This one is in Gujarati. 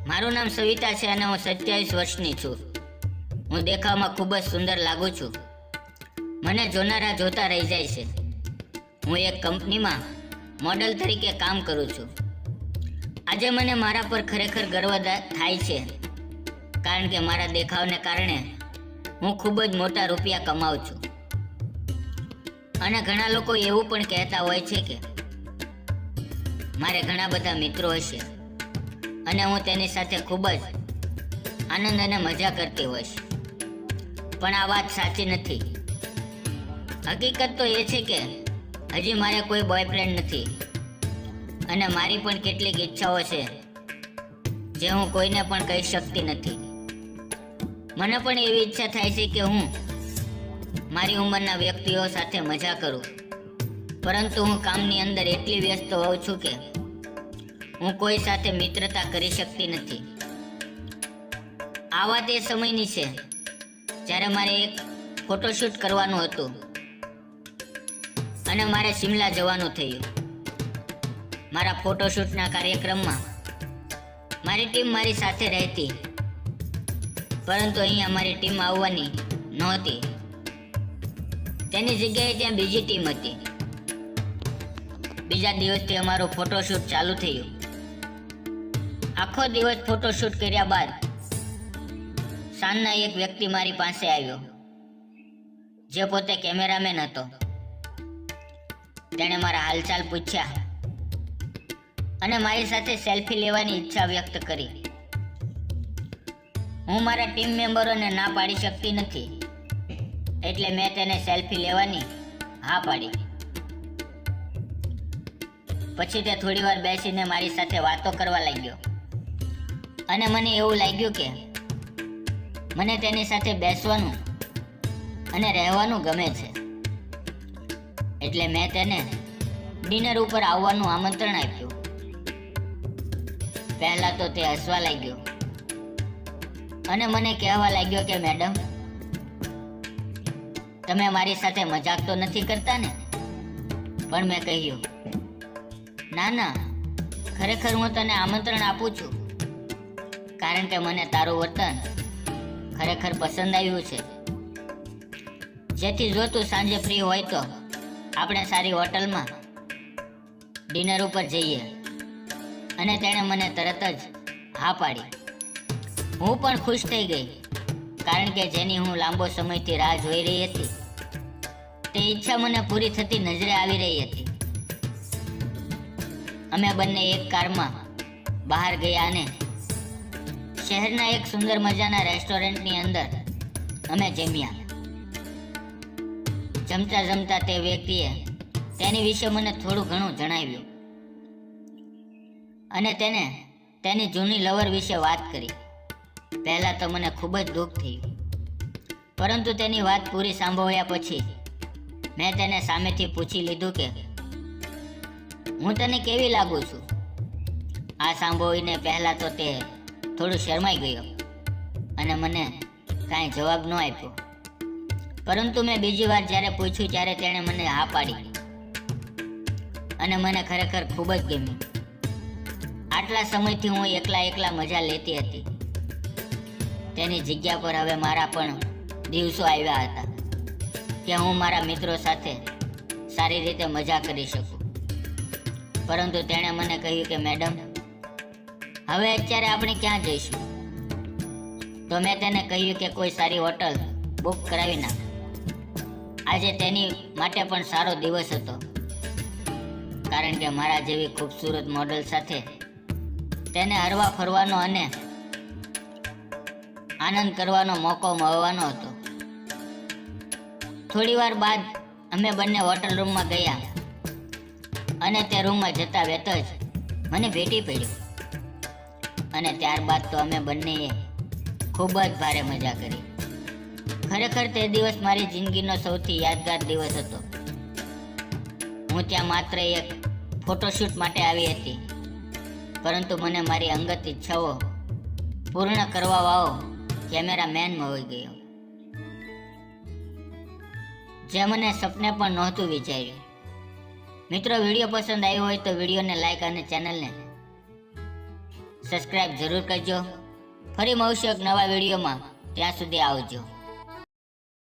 મારું નામ સવિતા છે અને હું 27 વર્ષની છું. હું દેખાવમાં ખૂબ જ સુંદર લાગુ છું. મને જોનારા જોતા રહી જાય છે. હું એક કંપનીમાં મોડલ તરીકે કામ કરું છું. આજે મને મારા પર ખરેખર ગર્વ થાય છે, કારણ કે મારા દેખાવને કારણે હું ખૂબ જ મોટા રૂપિયા કમાઉં છું. અને ઘણા લોકો એવું પણ કહેતા હોય છે કે મારે ઘણા બધા મિત્રો હશે અને હું તેની સાથે ખૂબ જ આનંદ અને મજા કરતી હોઈશ. પણ આ વાત સાચી નથી. હકીકત તો એ છે કે હજી મારે કોઈ બોયફ્રેન્ડ નથી અને મારી પણ કેટલીક ઈચ્છાઓ છે જે હું કોઈને પણ કહી શકતી નથી. મને પણ એવી ઈચ્છા થાય છે કે હું મારી ઉંમરના વ્યક્તિઓ સાથે મજા કરું, પરંતુ હું કામની અંદર એટલી વ્યસ્ત હોઉં છું કે હું કોઈ સાથે મિત્રતા કરી શકતી નથી. આ વાત એ સમયની છે જ્યારે મારે એક ફોટોશૂટ કરવાનું હતું અને મારે શિમલા જવાનું થયું. મારા ફોટોશૂટના કાર્યક્રમમાં મારી ટીમ મારી સાથે રહેતી, પરંતુ અહીંયા મારી ટીમ આવવાની નહોતી. તેની જગ્યાએ ત્યાં બીજી ટીમ હતી. બીજા દિવસથી અમારું ફોટોશૂટ ચાલુ થયું. આખો દિવસ ફોટોશૂટ કર્યા બાદ સાંજના એક વ્યક્તિ મારી પાસે આવ્યો, જે પોતે કેમેરામેન હતો. તેણે મારા હાલચાલ પૂછ્યા અને મારી સાથે સેલ્ફી લેવાની ઈચ્છા વ્યક્ત કરી. હું મારા ટીમ મેમ્બરોને ના પાડી શકતી નથી, એટલે મેં તેને સેલ્ફી લેવાની હા પાડી. પછી તે થોડી વાર બેસીને મારી સાથે વાતો કરવા લાગ્યો અને મને એવું લાગ્યું કે મને તેની સાથે બેસવાનું અને રહેવાનું ગમે છે. એટલે મેં તેને ડિનર ઉપર આવવાનું આમંત્રણ આપ્યું. પહેલા તો તે હસવા લાગ્યો અને મને કહેવા લાગ્યો કે મેડમ, તમે મારી સાથે મજાક તો નથી કરતા ને? પણ મેં કહ્યું, ના ના, ખરેખર હું તને આમંત્રણ આપું છું, કારણ કે મને તારું વર્તન ખરેખર પસંદ આવ્યું છે. જેથી જો તું સાંજે ફ્રી હોય તો આપણે સારી હોટલમાં ડિનર ઉપર જઈએ. અને તેણે મને તરત જ હા પાડી. હું પણ ખુશ થઈ ગઈ, કારણ કે જેની હું લાંબો સમયથી રાહ જોઈ રહી હતી તે ઈચ્છા મને પૂરી થતી નજરે આવી રહી હતી. અમે બંને એક કારમાં બહાર ગયા અને શહેરના એક સુંદર મજાના રેસ્ટોરન્ટની અંદર અમે જમ્યા. જમતા જમતા તે વ્યક્તિએ તેની વિશે મને થોડું ઘણું જણાવ્યું અને તેને તેની જૂની લવર વિશે વાત કરી. પહેલા તો મને ખૂબ જ દુઃખ થયું, પરંતુ તેની વાત પૂરી સાંભળ્યા પછી મેં તેને સામેથી પૂછી લીધું કે હું તને કેવી લાગુ છું. આ સાંભળીને પહેલા તો તે થોડું શરમાઈ ગયો અને મને કાંઈ જવાબ ન આપ્યો. પરંતુ મેં બીજી વાર જ્યારે પૂછ્યું ત્યારે તેણે મને હા પાડી અને મને ખરેખર ખૂબ જ ગમ્યું. આટલા સમયથી હું એકલા મજા લેતી હતી. તેની જગ્યા પર હવે મારા પણ દિવસો આવ્યા હતા કે હું મારા મિત્રો સાથે સારી રીતે મજા કરી શકું. પરંતુ તેણે મને કહ્યું કે મેડમ, હવે અત્યારે આપણે ક્યાં જઈશું? તો મેં તેને કહ્યું કે કોઈ સારી હોટલ બુક કરાવી નાખ. આજે તેની માટે પણ સારો દિવસ હતો, કારણ કે મારા જેવી ખૂબસૂરત મોડલ સાથે તેને હરવા ફરવાનો અને આનંદ કરવાનો મોકો મળવાનો હતો. થોડી વાર બાદ અમે બંને હોટલ રૂમમાં ગયા અને તે રૂમમાં જતા વેત જ મને ભેટી પડ્યો અને ત્યારબાદ તો અમે બંનેએ ખૂબ જ ભારે મજા કરી. ખરેખર તે દિવસ મારી જિંદગીનો સૌથી યાદગાર દિવસ હતો. હું ત્યાં માત્ર એક ફોટોશૂટ માટે આવી હતી, પરંતુ મને મારી અંગત ઈચ્છાઓ પૂર્ણ કરવા વાળો કેમેરામેન મળી ગયો, જે મને સપને પણ નહોતું વિચાર્યું. મિત્રો, વિડીયો પસંદ આવ્યો હોય તો વિડીયોને લાઈક અને ચેનલને સબસ્ક્રાઇબ જરૂર કરજો. ફરી મળશું એક નવા વિડીયોમાં. ત્યાં સુધી આવજો.